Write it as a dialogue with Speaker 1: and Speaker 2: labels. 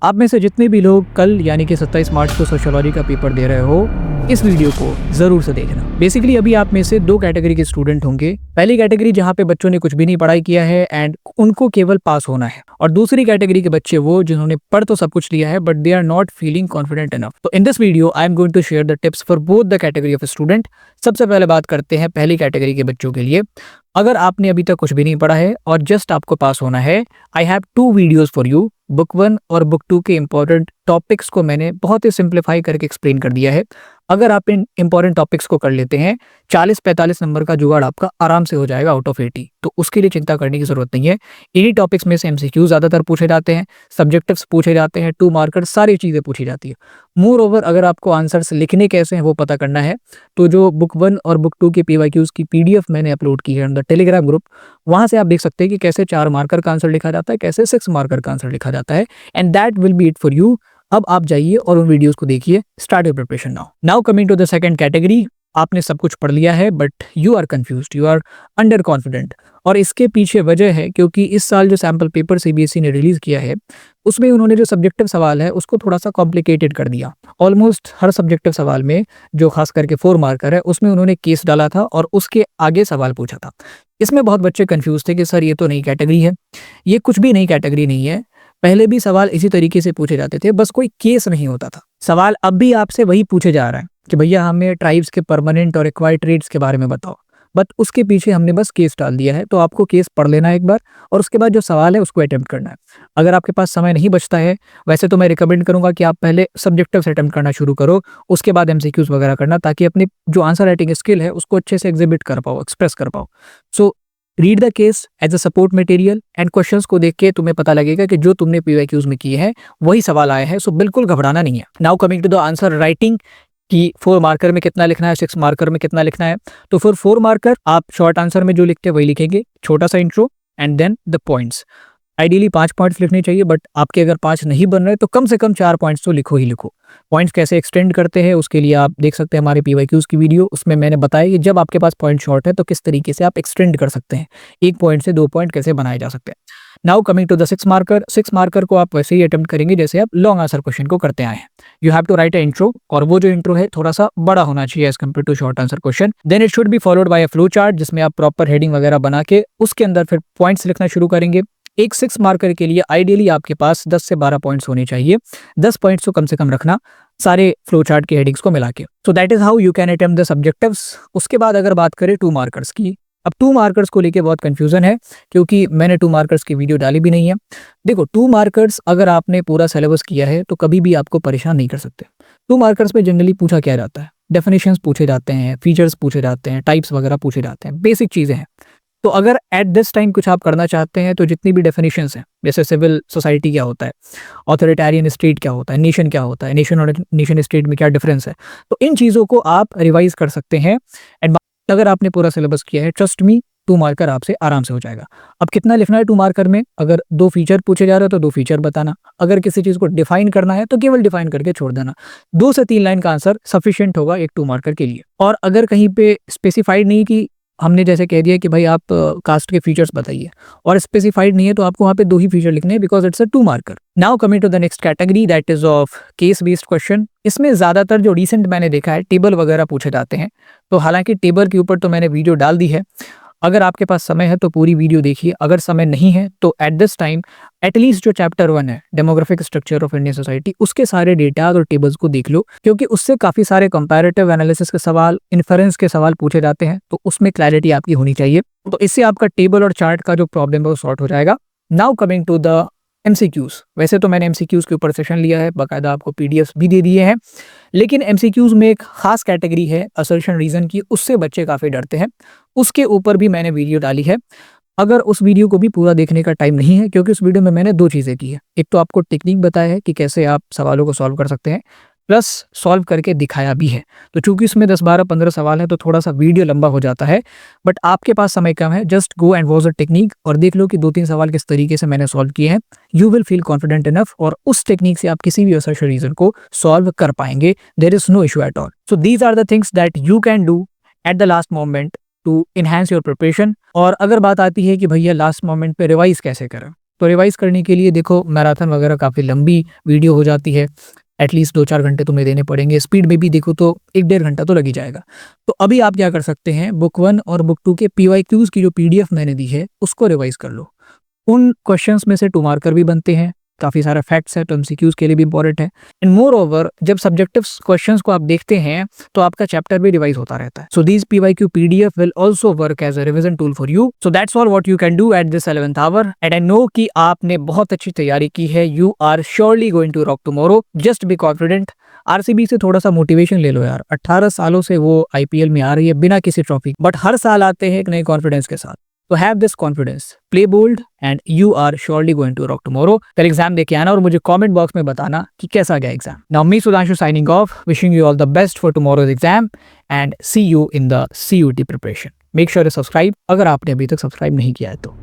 Speaker 1: आप में से जितने भी लोग कल यानी कि 27 मार्च को सोशियोलॉजी का पेपर दे रहे हो, इस वीडियो को ज़रूर से देखना। बेसिकली अभी आप में से दो कैटेगरी के स्टूडेंट होंगे। पहली कैटेगरी जहाँ पे बच्चों ने कुछ भी नहीं पढ़ाई किया है एंड उनको केवल पास होना है, और दूसरी कैटेगरी के बच्चे वो जिन्होंने पढ़ तो सब कुछ लिया है but they are not feeling confident enough. तो in this video I am going to share the tips for both the category of student. सबसे पहले बात करते हैं पहली कैटेगरी के बच्चों के लिए। अगर आपने अभी तक कुछ भी नहीं पढ़ा है और जस्ट आपको पास होना है, I have 2 videos for you. Book 1 और बुक 2 के इंपॉर्टेंट टॉपिक्स को मैंने बहुत ही सिंप्लीफाई करके एक्सप्लेन कर दिया है। अगर आप इन इंपॉर्टेंट टॉपिक्स को कर लेते हैं, 40-45 नंबर का जुगाड़ आपका आराम से हो जाएगा आउट ऑफ 80। तो उसके लिए चिंता करने की जरूरत नहीं है। इन्हीं टॉपिक्स में से एमसीक्यू ज्यादातर पूछे जाते हैं, सब्जेक्टिव्स पूछे जाते हैं, 2 मार्कर, सारी चीजें पूछी जाती है। मोर ओवर अगर आपको आंसर्स लिखने कैसे हैं वो पता करना है, तो जो बुक 1 और बुक 2 के पीवाईक्यूज की पीडीएफ मैंने अपलोड की है ऑन द टेलीग्राम ग्रुप, वहां से आप देख सकते हैं कि कैसे 4 मार्कर का आंसर लिखा जाता है, कैसे 6 मार्कर का आंसर लिखा जाता है, and that will be it for you. अब आप जाइए और उन वीडियोस को देखिए। Start your preparation now coming to the second category. आपने सब कुछ पढ़ लिया है but you are confused, you are under confident, और इसके पीछे वजह है क्योंकि इस साल जो सैम्पल पेपर सीबीएसई ने रिलीज किया है उसमें उन्होंने जो सब्जेक्टिव सवाल है उसको थोड़ा सा कॉम्प्लिकेटेड कर दिया। ऑलमोस्ट हर सब्जेक्टिव सवाल में, जो खास करके 4 मार्कर है, उसमें उन्होंने केस डाला था और उसके आगे सवाल पूछा था। इसमें बहुत बच्चे कंफ्यूज थे कि सर ये तो नई कैटेगरी है। ये कुछ भी नई कैटेगरी नहीं है, पहले भी सवाल इसी तरीके से पूछे जाते थे, बस कोई केस नहीं होता था। सवाल अब भी आपसे वही पूछे जा रहा है कि भैया हमें ट्राइब्स के परमानेंट और एक्वायर्ड ट्रेड्स के बारे में बताओ, बट उसके पीछे हमने बस केस डाल दिया है। तो आपको केस पढ़ लेना है एक बार, और उसके बाद जो सवाल है उसको अटेम्प्ट करना है। अगर आपके पास समय नहीं बचता है, वैसे तो मैं रिकमेंड करूंगा कि आप पहले सब्जेक्टिव से अटेम्प्ट करना शुरू करो, उसके बाद एमसीक्यूज वगैरह करना, ताकि अपनी जो आंसर राइटिंग स्किल है उसको अच्छे से एग्जिबिट कर पाओ, एक्सप्रेस कर पाओ। So read the case as a support material and questions को देख के तुम्हें पता लगेगा कि जो तुमने पीवाईक्यूज में किए हैं वही सवाल आए हैं। सो बिल्कुल घबराना नहीं है। Now coming to the answer writing कि 4 मार्कर में कितना लिखना है, 6 मार्कर में कितना लिखना है। तो फिर 4 मार्कर आप शॉर्ट आंसर में जो लिखते हैं वही लिखेंगे, छोटा सा intro and then the points. Ideally 5 points लिखने चाहिए, बट आपके अगर 5 नहीं बन रहे तो कम से कम 4 पॉइंट्स तो लिखो ही लिखो। पॉइंट्स कैसे एक्सटेंड करते हैं उसके लिए आप देख सकते हैं हमारे पीवाईक्यूज की वीडियो, उसमें मैंने बताया कि जब आपके पास पॉइंट शॉर्ट है तो किस तरीके से आप एक्सटेंड कर सकते हैं, 1 पॉइंट से 2 पॉइंट कैसे बनाए जा सकते हैं। Now coming to the 6 marker. 6 marker को आप वैसे ही अटेम्प्ट करेंगे जैसे आप लॉन्ग आंसर क्वेश्चन को करते आए हैं। You have to write a intro, और वो जो इंट्रो है थोड़ा सा बड़ा होना चाहिए as compare to short answer question. Then it should be followed by a flow chart, जिसमें आप प्रॉपर हेडिंग वगैरह बना के उसके अंदर फिर पॉइंट्स लिखना शुरू करेंगे। एक 6 मार्कर के लिए आइडियली आपके पास 10 से 12 पॉइंट्स होने चाहिए। 10 पॉइंट्स तो कम से कम रखना सारे फ्लो चार्ट के हेडिंग्स को मिला के। So that is how you can attempt the subjectives. उसके बाद अगर बात करें 2 मार्कर्स की, अब 2 मार्कर्स को लेके बहुत कंफ्यूजन है क्योंकि मैंने 2 मार्कर्स की वीडियो डाली भी नहीं है। देखो, 2 मार्कर्स अगर आपने पूरा सिलेबस किया है तो कभी भी आपको परेशान नहीं कर सकते। 2 मार्कर्स में जनरली पूछा क्या जाता है, डेफिनेशंस पूछे जाते हैं, फीचर्स पूछे जाते हैं, टाइप्स वगैरह पूछे जाते हैं, बेसिक चीजें हैं। तो अगर एट दिस टाइम कुछ आप करना चाहते हैं तो जितनी भी डेफिनेशंस हैं, जैसे सिविल सोसाइटी क्या होता है, ऑथोरिटेरियन स्टेट क्या होता है, नेशन क्या होता है, नेशन और नेशन स्टेट में क्या डिफरेंस है, तो इन चीज़ों को आप रिवाइज कर सकते हैं। एंड अगर आपने पूरा सिलेबस किया है, ट्रस्ट मी, 2 मार्कर आपसे आराम से हो जाएगा। अब कितना लिखना है 2 मार्कर में? अगर 2 फीचर पूछे जा रहे हो तो 2 फीचर बताना। अगर किसी चीज़ को डिफाइन करना है तो केवल डिफाइन करके छोड़ देना। 2 से 3 लाइन का आंसर सफिशिएंट होगा एक 2 मार्कर के लिए। और अगर कहीं पे स्पेसिफाइड नहीं कि हमने जैसे कह दिया कि भाई आप कास्ट के फीचर्स बताइए, और स्पेसिफाइड नहीं है, तो आपको वहाँ पे 2 ही फीचर लिखने हैं because it's a 2 marker. Now coming to the next category, that is of case based question. इसमें ज्यादातर जो रिसेंट मैंने देखा है टेबल वगैरह पूछे जाते हैं। तो हालांकि टेबल के ऊपर तो मैंने वीडियो डाल दी है, अगर आपके पास समय है तो पूरी वीडियो देखिए। अगर समय नहीं है तो एट दिस टाइम एटलीस्ट जो चैप्टर 1 है, demographic structure of Indian society, उसके सारे डेटा और टेबल्स को देख लो, क्योंकि उससे काफी सारे कंपैरेटिव एनालिसिस के सवाल, इन्फरेंस के सवाल पूछे जाते हैं, तो उसमें क्लैरिटी आपकी होनी चाहिए। तो इससे आपका टेबल और चार्ट का जो प्रॉब्लम है वो सॉर्ट हो जाएगा। Now coming to the MCQs. वैसे तो मैंने एमसीक्यूज के ऊपर सेशन लिया है, बाकायदा आपको पीडीएफ भी दे दिए हैं, लेकिन एमसीक्यूज में एक खास कैटेगरी है असर्शन रीजन की, उससे बच्चे काफ़ी डरते हैं। उसके ऊपर भी मैंने वीडियो डाली है। अगर उस वीडियो को भी पूरा देखने का टाइम नहीं है, क्योंकि उस वीडियो में मैंने 2 चीज़ें की है। एक तो आपको टेक्निक बताया है कि कैसे आप सवालों को सॉल्व कर सकते हैं, प्लस सॉल्व करके दिखाया भी है। तो चूंकि इसमें 10, 12, 15 सवाल है तो थोड़ा सा वीडियो लंबा हो जाता है, बट आपके पास समय कम है, just go and watch the technique और देख लो कि 2-3 सवाल किस तरीके से मैंने सॉल्व किए हैं। You will feel confident enough, और उस टेक्निक से आप किसी भी असर्शन रीजन को सॉल्व कर पाएंगे। There is no issue at all. So these are the things that you can do at the last moment to enhance your preparation. और अगर बात आती है कि भैया लास्ट मोमेंट पे रिवाइज कैसे करें, तो रिवाइज करने के लिए देखो मैराथन वगैरह काफ़ी लंबी वीडियो हो जाती है, एटलीस्ट 2-4 घंटे तुम्हें देने पड़ेंगे। स्पीड में भी देखो तो 1-1.5 घंटा तो लग ही जाएगा। तो अभी आप क्या कर सकते हैं, बुक 1 और बुक 2 के पीवाईक्यूज़ की जो पीडीएफ मैंने दी है उसको रिवाइज कर लो। उन क्वेश्चंस में से 2 मार्कर भी बनते हैं, काफ़ी सारा फैक्ट्स है तो एमसीक्यूज़ के लिए भी इंपॉर्टेंट है। एंड मोर ओवर जब सब्जेक्टिव क्वेश्चंस को आप देखते हैं तो आपका चैप्टर भी रिवाइज होता रहता है। So these PYQ PDF will also work as a revision tool for you. So that's all what you can do at this 11th hour and I know कि आपने बहुत अच्छी तैयारी की है। You are surely going to rock tomorrow, just be confident. RCB से थोड़ा सा मोटिवेशन ले लो यार, 18 सालों से वो आईपीएल में आ रही है बिना किसी ट्रॉफी, बट हर साल आते हैं एक नए कॉन्फिडेंस के साथ। तो have this confidence, play bold and you are surely going to rock tomorrow. कल एग्जाम देके आना और मुझे कमेंट बॉक्स में बताना कि कैसा गया exam. Now me Sudhanshu signing off, wishing you all the best for tomorrow's exam and see you in the CUT preparation. Make sure to subscribe अगर आपने अभी तक सब्सक्राइब नहीं किया है तो।